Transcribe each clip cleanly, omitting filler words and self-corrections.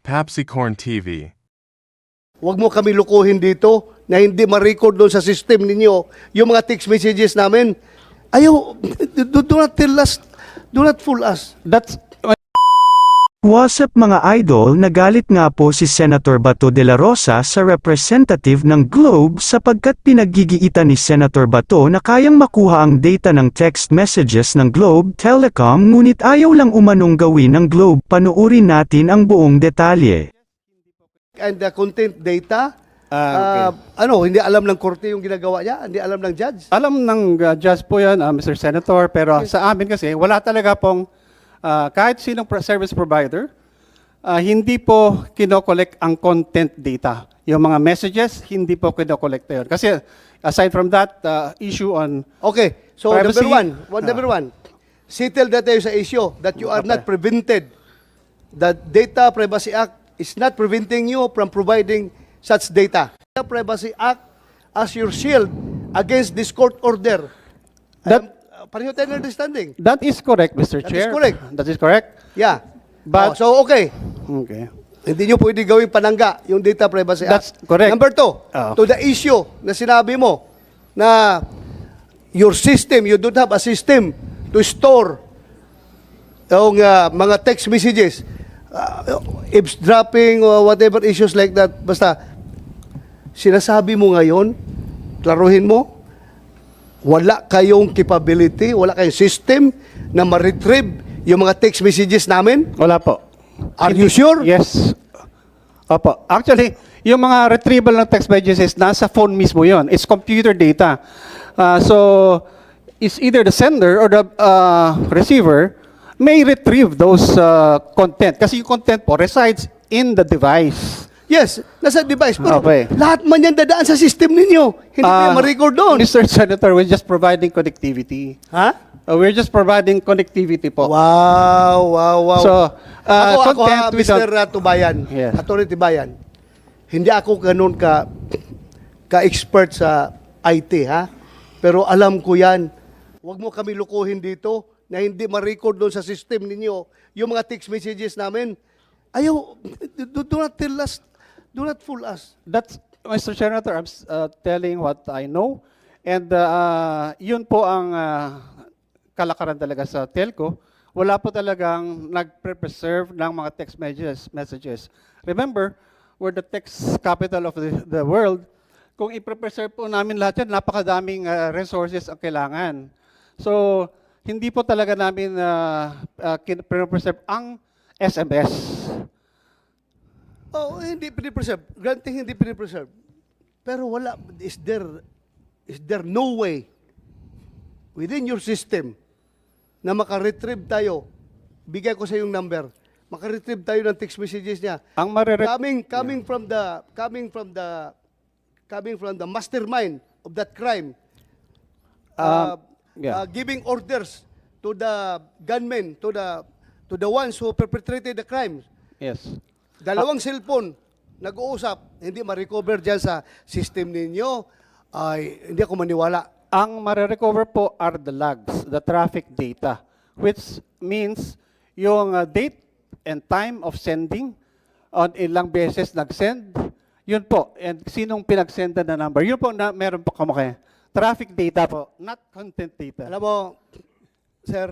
Papsicorn TV. Huwag mo kami lukuhin dito na hindi ma-record doon sa system ninyo yung mga text messages namin. Ayaw, do not tell us, do not fool us. That's What's up mga idol, nagalit nga po si Senator Bato de la Rosa sa representative ng Globe sapagkat pinaggigiitan ni Senator Bato na kayang makuha ang data ng text messages ng Globe Telecom ngunit ayaw lang umanong gawin ng Globe. Panuurin natin ang buong detalye. And the content data, okay. hindi alam ng korte yung ginagawa niya, hindi alam ng judge. Alam ng judge po yan, Mr. Senator, pero sa amin kasi wala talaga pong kahit sinong service provider, hindi po kinokollect ang content data. Yung mga messages, hindi po kinokollect yun. Kasi aside from that issue on Okay, so privacy, number one, settle na tayo sa issue that you are not prevented. The Data Privacy Act is not preventing you from providing such data. The Privacy Act as your shield against this court order. Pareho tayo ng understanding. that is correct, Mr. That Chair. is correct. That is correct. Yeah. But- So, okay. Okay. Hindi nyo pwede gawing panangga yung Data Privacy Act. That's correct. Number two, Oh. to the issue na sinabi mo na your system, you don't have a system to store yung mga text messages, eavesdropping or whatever issues like that. Basta, sinasabi mo ngayon, klaruhin mo, wala kayong capability, wala kayong system na ma-retrieve yung mga text messages namin? Wala po. Are you sure? Yes. Opo. Actually, yung mga retrieval ng text messages, nasa phone mismo yon. It's computer data. So, it's either the sender or the receiver may retrieve those content. Kasi yung content po resides in the device. Yes, nasa device. Pero Okay. lahat man yan dadaan sa system ninyo. Hindi ko yan ma-record doon. Mr. Senator, we're just providing connectivity. Ha? We're just providing connectivity po. Wow. So, ako content Mr. without- Tubayan, Yes. Atty. Tubayan, hindi ako ganun ka-expert sa IT, ha? Pero alam ko yan. Huwag mo kami lukuhin dito na hindi ma-record doon sa system ninyo yung mga text messages namin. Ayaw, do not tell us, do not fool us. That's, Mr. Senator, I'm telling what I know. And yun po ang kalakaran talaga sa telco. Wala po talagang nagpre-preserve ng mga text messages. Remember, we're the text capital of the world. Kung i-preserve po namin lahat yan, napakadaming resources ang kailangan. So, hindi po talaga namin pre-preserve ang SMS. Oh, hindi pinipreserve. Granting hindi pinipreserve. Pero wala, is there no way within your system na makaretrieve tayo? Bigay ko sa yung number. Makaretrieve tayo ng text messages niya. Ang Coming from the mastermind of that crime. Giving orders to the gunmen, to the ones who perpetrated the crime. Yes. Dalawang cellphone, nag-uusap, hindi ma-recover dyan sa system ninyo, ay hindi ako maniwala. Ang marirecover po are the logs, the traffic data, which means yung date and time of sending on ilang beses nag-send, yun po, and sinong pinag-sendan na number, yun po na meron po kamukha. Traffic data po, not content data. Alam mo, sir,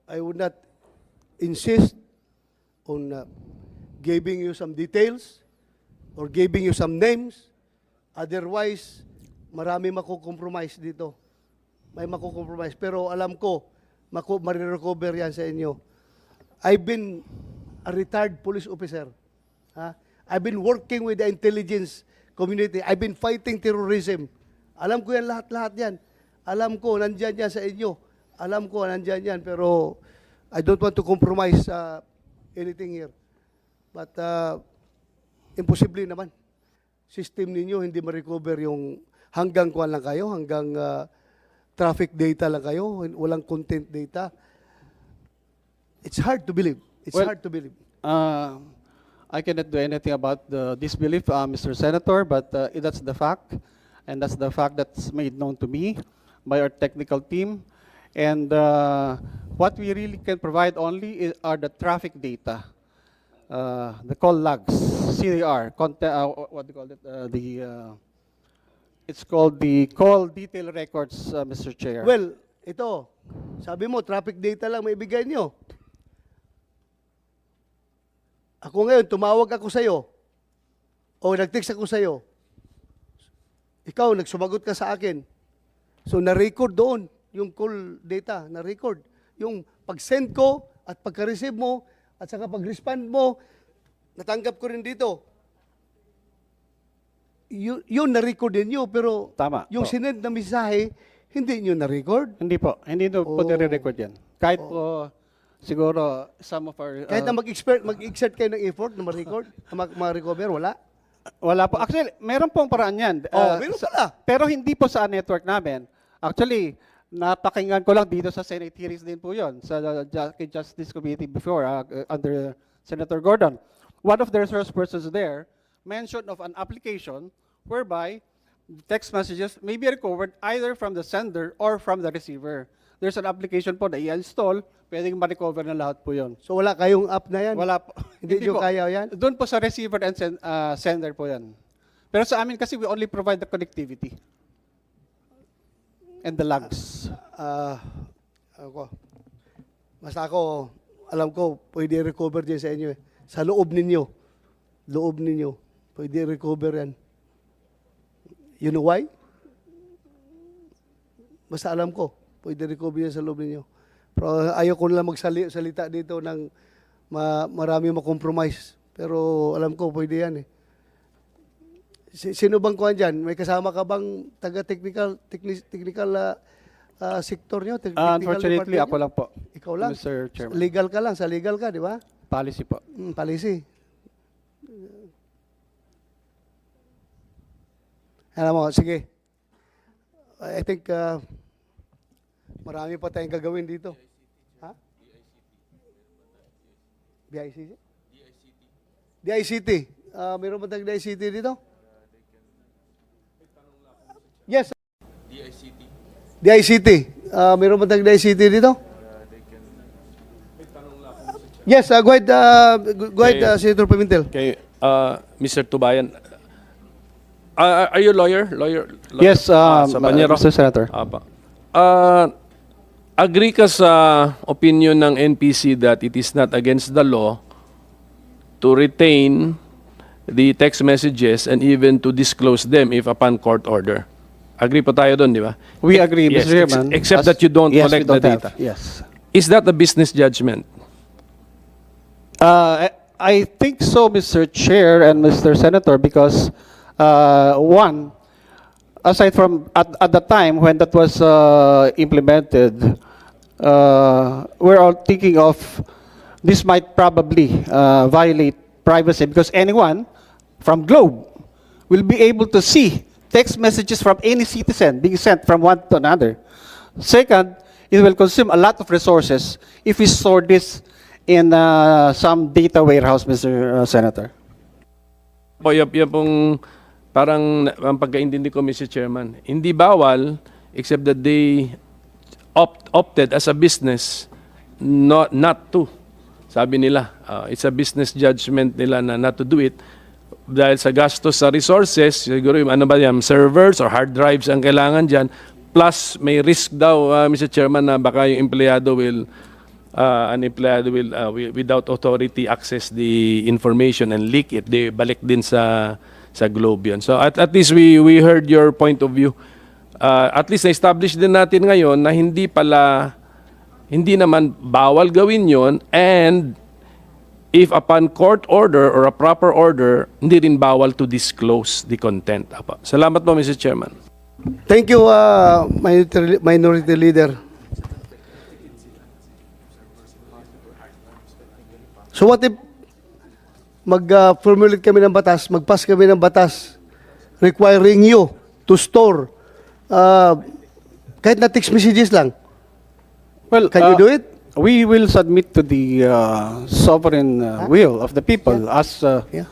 I would not insist on giving you some details or giving you some names. Otherwise, marami makukompromise dito. May makukompromise. Pero alam ko, marirecover yan sa inyo. I've been a retired police officer. Ha? I've been working with the intelligence community. I've been fighting terrorism. Alam ko yan lahat-lahat yan. Alam ko, nandyan yan sa inyo. Alam ko, nandyan yan. Pero I don't want to compromise anything here. But imposible naman. System ninyo hindi ma-recover yung hanggang kuwan lang kayo, hanggang traffic data lang kayo, walang content data. It's hard to believe. It's Well, hard to believe. I cannot do anything about the disbelief, Mr. Senator, but that's the fact, and that's the fact that's made known to me by our technical team. And what we really can provide only are the traffic data, the call logs, CDR, what do you call it? It's called the call detail records, Mr. Chair. Well, ito, sabi mo, traffic data lang may bigay nyo. Ako ngayon, tumawag ako sa'yo, o nag-text ako sa'yo, ikaw, nagsumagot ka sa akin. So, na-record doon yung call data, na-record. Yung pag-send ko at pagka-receive mo at saka pag-respond mo, natanggap ko rin dito. Yun na-record din nyo, pero Tama yung po. sinend na mensahe, hindi nyo na-record. Hindi po, hindi po Oh. nire-record yan. Kahit po, siguro, some of our... Kahit na mag-exert kayo ng effort na ma-record, na ma-recover, wala. Wala po. Actually, meron pong paraan yan. Meron pala. Pero hindi po sa network namin. Actually, napakinggan ko lang dito sa Senate hearings din po yon sa kay Justice Committee before, under Senator Gordon. One of the resource persons there mentioned of an application whereby text messages may be recovered either from the sender or from the receiver. There's an application po na i-install, pwedeng ma-recover na lahat po yon. So wala kayong app na yan? Wala po. Hindi nyo po. kaya yan? Doon po sa receiver and sender po yan. Pero sa amin kasi we only provide the connectivity and the logs. Basta ako, alam ko, pwede recover din sa inyo. Sa loob ninyo. Loob ninyo. Pwede recover yan. You know why? Basta alam ko, pwede recover yan sa loob ninyo. Pero ayaw ko lang magsalita dito ng marami makompromise. Pero alam ko, pwede yan eh. Sino bang kuhan dyan? May kasama ka bang taga-technical sector nyo? Unfortunately, ako lang po. Ikaw lang? Mr. Chairman. Legal ka lang. Sa legal ka, di ba? Policy po. Policy. Alam mo, sige. I think marami pa tayong gagawin dito. Ha? DICT? DICT. Meron ba tayong DICT dito? Yes. DICT. Meron ba tayong DICT dito? Yes, go ahead, Senator Pimentel. Okay, Mr. Tubayan, are you lawyer? Lawyer? Yes, Sa Banyero? Mr. Senator. Apa. Agree ka sa opinion ng NPC that it is not against the law to retain the text messages and even to disclose them if upon court order? Agree po tayo doon, di ba? We agree, Yes, Mr. Chairman. except that you don't yes, collect we don't the have. data. Yes. Is that a business judgment? I think so, Mr. Chair and Mr. Senator, because one, aside from at the time when that was implemented, we're all thinking of this might probably violate privacy because anyone from Globe will be able to see text messages from any citizen being sent from one to another. Second, it will consume a lot of resources if we store this in some data warehouse, Mr. Senator. Po, yan pong parang ang pagkaintindi ko, Mr. Chairman. Hindi bawal except that they opted as a business not to. Sabi nila, it's a business judgment nila na not to do it. Dahil sa gastos sa resources, siguro yung ano ba yan, servers or hard drives ang kailangan dyan. Plus, may risk daw, Mr. Chairman, na baka yung empleyado will without authority access the information and leak it. They balik din sa Globe yun. So at least we heard your point of view. At least na-establish din natin ngayon na hindi naman bawal gawin yon, and if upon court order or a proper order, hindi rin bawal to disclose the content. Apa. Salamat po, Mr. Chairman. Thank you, Minority Leader. So what if mag-formulate kami ng batas, mag-pass kami ng batas requiring you to store kahit na text messages lang. Well, Can you do it? We will submit to the sovereign will of the people as Yeah.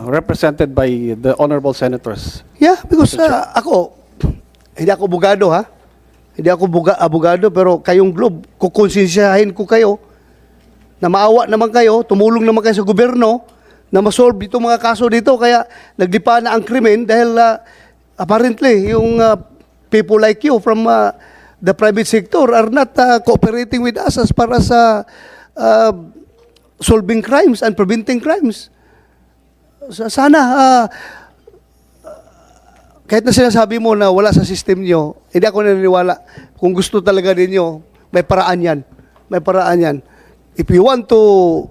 represented by the honorable senators. Yeah, because ako, hindi ako abogado ha. Hindi ako abogado, pero kayong Globe, kukonsensyahin ko kayo na maawa naman kayo, tumulong naman kayo sa gobyerno na masolve itong mga kaso dito. Kaya naglipa na ang krimen dahil apparently yung people like you from the private sector are not cooperating with us as far as solving crimes and preventing crimes. Sana kahit na sinasabi mo na wala sa system nyo, hindi ako naniniwala. Kung gusto talaga ninyo, may paraan yan. May paraan yan. If you want to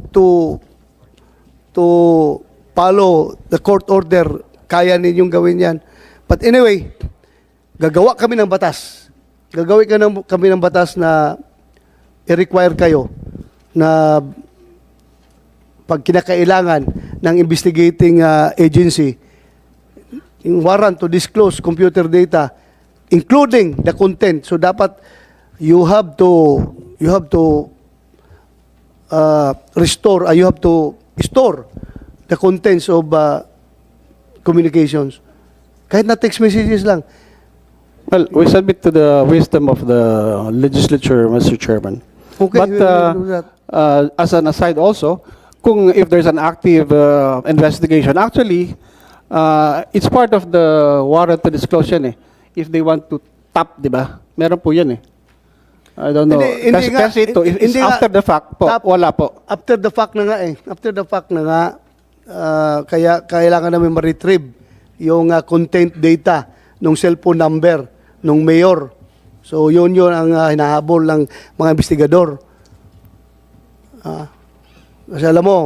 follow the court order, kaya ninyong gawin yan. But anyway, gagawa kami ng batas. Gagawin kami ng batas na i-require kayo na pag kinakailangan ng investigating agency, yung warrant to disclose computer data, including the content. So dapat you have to restore, you have to store the contents of communications. Kahit na text messages lang. Well, we submit to the wisdom of the legislature, Mr. Chairman. Okay, But we will do that. as an aside also, if there's an active investigation, actually, it's part of the warrant to disclose yan eh. If they want to tap, di ba? Meron po yan eh. I don't know. Hindi nga, Kasi ito, if it's hindi nga, after the fact po, tap. wala po. After the fact na nga eh. After the fact na nga, kaya kailangan namin ma-retrieve yung content data ng cellphone number ng mayor. So yun ang hinahabol ng mga investigador. Kasi alam mo,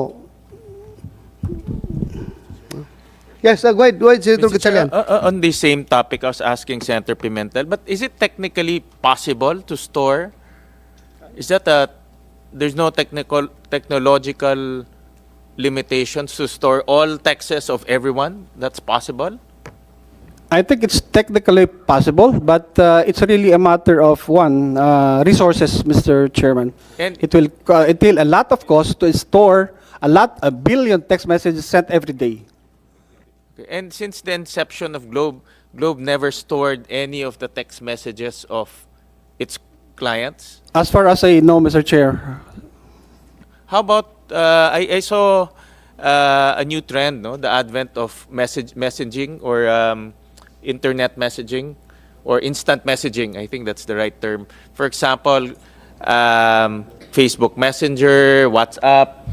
yes, go ahead, Senator Mr. Chair, Gatchalian. on the same topic, I was asking Senator Pimentel, but is it technically possible to store? Is that there's no technological limitations to store all texts of everyone? That's possible? I think it's technically possible, but it's really a matter of resources, Mr. Chairman. And- It will entail a lot of cost to store a billion text messages sent every day. Okay, and since the inception of Globe never stored any of the text messages of its clients. As far as I know, Mr. Chair, How about I saw a new trend, no? The advent of messaging or internet messaging or instant messaging. I think that's the right term. For example, Facebook Messenger, WhatsApp,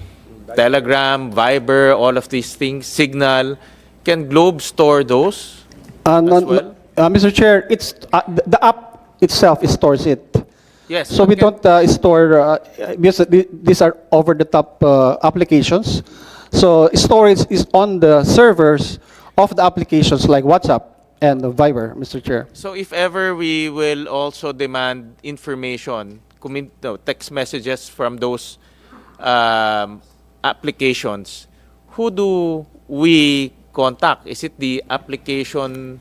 Telegram, Viber, all of these things, Signal. Can Globe store those? well? Mr. Chair, it's the app itself stores it. Yes. So but we can- don't store because these are over-the-top applications. So storage is on the servers of the applications like WhatsApp and Viber, Mr. Chair. So if ever we will also demand information, text messages from those applications, who do we contact? Is it the application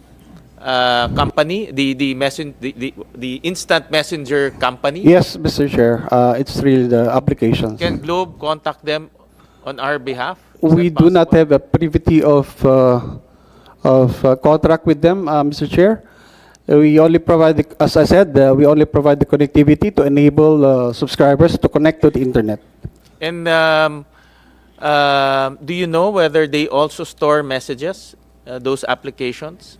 company, the instant messenger company? Yes, Mr. Chair. It's really the applications. Can Globe contact them on our behalf? Is We that do not possible? have a privity of contract with them, Mr. Chair. We only provide, as I said, we only provide the connectivity to enable subscribers to connect to the internet. And do you know whether they also store messages, those applications?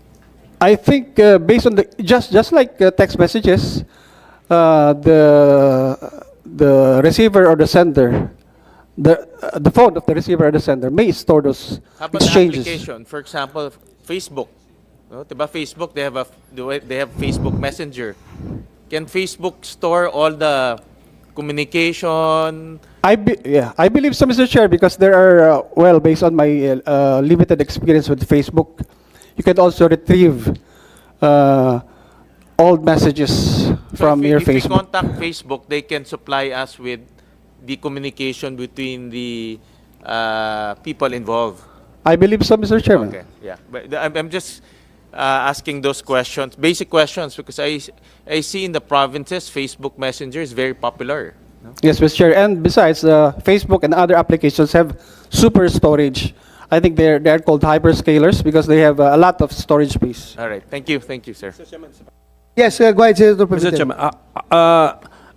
I think based on the just like text messages, the receiver or the sender, the phone of the receiver or the sender may store those How about the exchanges. application? For example, Facebook. No? Diba Facebook, they have Facebook Messenger. Can Facebook store all the communication? I believe so, Mr. Chair, because there are based on my limited experience with Facebook, you can also retrieve old messages from So your if we Facebook. contact Facebook, they can supply us with the communication between the people involved. I believe so, Mr. Chairman. Okay, yeah. But I'm just asking those questions, basic questions, because I see in the provinces, Facebook Messenger is very popular. No? Yes, Mr. Chair. And besides, Facebook and other applications have super storage. I think they're called hyperscalers because they have a lot of storage space. All right. Thank you, sir. Yes, go ahead, Senator Mr. Pimentel. Chairman,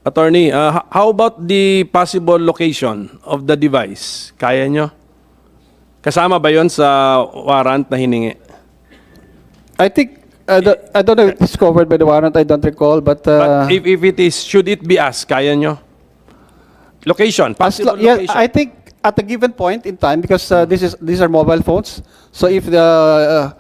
Attorney, how about the possible location of the device? Kaya nyo? Kasama ba yon sa warrant na hiningi? I think, I don't know if it's covered by the warrant, I don't recall, but... But if it is, should it be asked? Kaya nyo? Location, possible yeah, location. I think at a given point in time, because these are mobile phones, so if the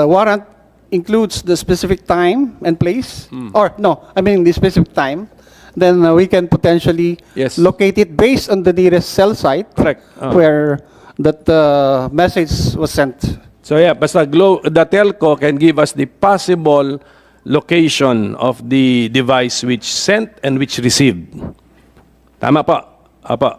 warrant includes the specific time and place, or no, I mean the specific time, then we can potentially Yes. locate it based on the nearest cell site Correct. where that message was sent. So yeah, basta the telco can give us the possible location of the device which sent and which received. Tama po. Apo.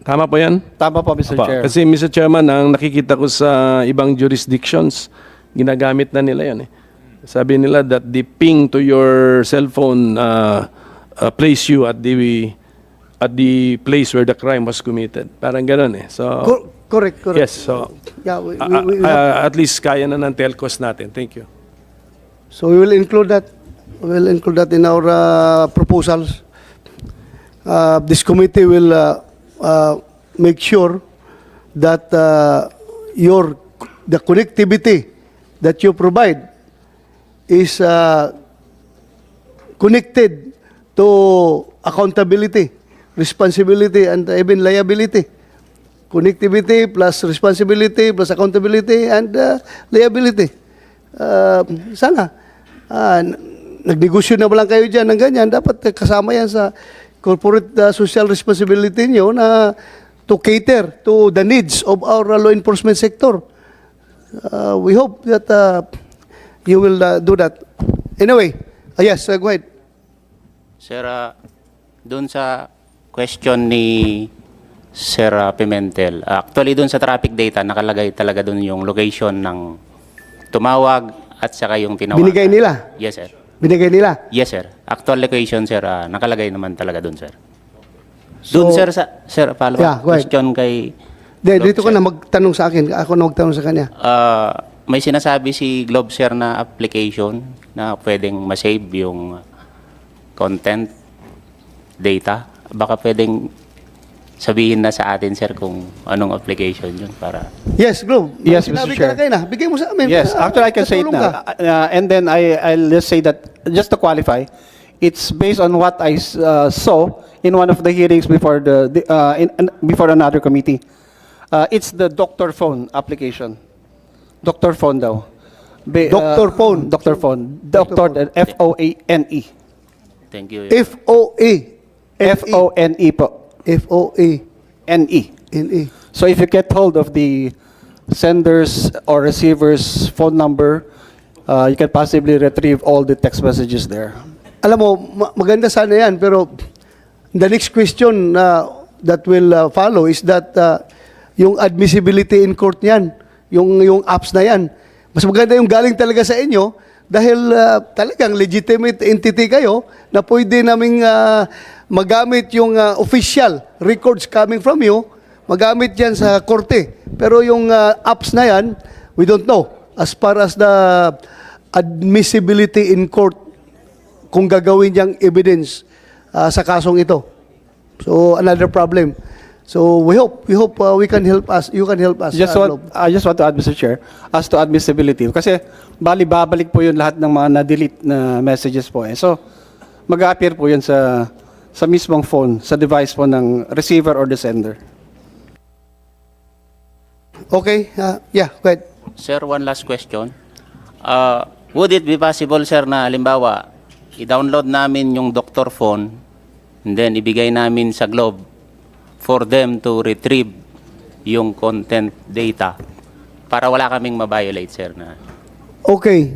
Tama po yan? Tama po, Mr. Apo. Chair. Kasi Mr. Chairman, ang nakikita ko sa ibang jurisdictions, ginagamit na nila yan eh. Sabi nila that the ping to your cell phone place you at the place where the crime was committed. Parang gano'n eh. So, Correct. yes. So, Yeah, we have- at least kaya na ng telcos natin. Thank you. so we will include that. We will include that in our proposals. This committee will make sure that the connectivity that you provide is connected to accountability, responsibility, and even liability. Connectivity plus responsibility plus accountability and liability. Sana, nagnegosyo na ba lang kayo dyan ng ganyan, dapat kasama yan sa corporate social responsibility nyo na to cater to the needs of our law enforcement sector. We hope that you will do that. Anyway, yes, go ahead. Sir, doon sa question ni Sir Pimentel, actually doon sa traffic data, nakalagay talaga doon yung location ng tumawag at saka yung tinawagan. Binigay nila? Yes, sir. Binigay nila? Yes, sir. Actual location, sir, nakalagay naman talaga doon, sir. So- Doon, sir, follow Yeah, go ahead. question kay... Dito ka Globe, na magtanong sa akin. Ako na magtanong sa kanya. may sinasabi si Globe, sir, na application na pwedeng masave yung content, data. Baka pwedeng sabihin na sa atin, sir, kung anong application yun para... Yes, Globe. Yes, Mr. Sinabi ka Chair. na kayo na. Bigay mo sa amin. Yes, actually I can say it Tutulong now. ka. And then I'll just say that, just to qualify, it's based on what I saw in one of the hearings before before another committee. It's the Doctor Phone application. Doctor Phone daw. Doctor Phone. Doctor Phone. Doctor, F-O-A-N-E. Thank you. F-O-A. F-O-N-E po. F-O-A-N-E. N-E. So if you get hold of the sender's or receiver's phone number, you can possibly retrieve all the text messages there. Alam mo, maganda sana yan, pero the next question that will follow is that yung admissibility in court niyan, yung apps na yan. Mas maganda yung galing talaga sa inyo dahil talagang legitimate entity kayo na pwede naming magamit yung official records coming from you, magamit yan sa korte. Pero yung apps na yan, we don't know. As far as the admissibility in court, kung gagawin niyang evidence sa kasong ito. So, another problem. So, we hope we can help us. You can help us. I just want to add, Mr. Chair, as to admissibility. Kasi, babalik po yun lahat ng mga na-delete na messages po. So, mag-appear po yun sa mismong phone, sa device po ng receiver or the sender. Okay. Yeah, go ahead. Sir, one last question. Would it be possible, sir, na halimbawa, i-download namin yung Doctor Phone and then ibigay namin sa Globe for them to retrieve yung content data para wala kaming ma-violate, sir, na... Okay.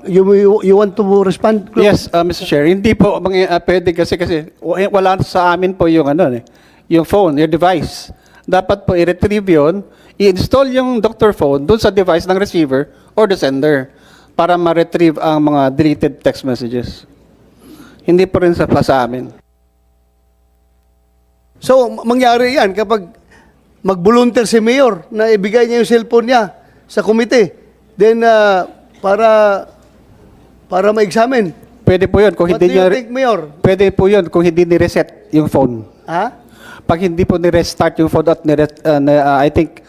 You want to respond? Claude? Yes, Mr. Chair. Hindi po pwede kasi wala sa amin po yung yung phone, yung device. Dapat po i-retrieve yun, i-install yung Doctor Phone doon sa device ng receiver or the sender para ma-retrieve ang mga deleted text messages. Hindi po rin sa amin. So, mangyari yan kapag mag-volunteer si Mayor na ibigay niya yung cellphone niya sa komite. Then, para para ma-examine. Pwede po yun kung What hindi do you niya... think, Mayor? Pwede po yun kung hindi ni-reset yung phone. Ha? Pag hindi po ni-restart yung phone at I think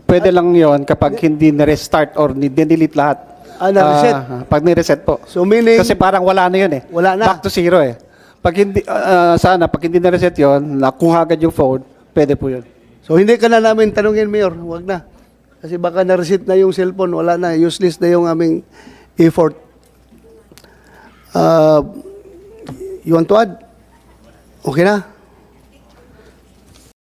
pwede lang yon kapag hindi ni-restart or ni-delete lahat. Na-reset? Pag ni-reset po. So meaning, Kasi parang wala na yun eh. Wala na. Back to zero eh. Pag hindi, pag hindi na-reset yun, nakuha agad yung phone, pwede po yun. so hindi ka na namin tanungin, Mayor. Huwag na. Kasi baka na-reset na yung cellphone. Wala na. Useless na yung aming effort. You want to add? Okay na?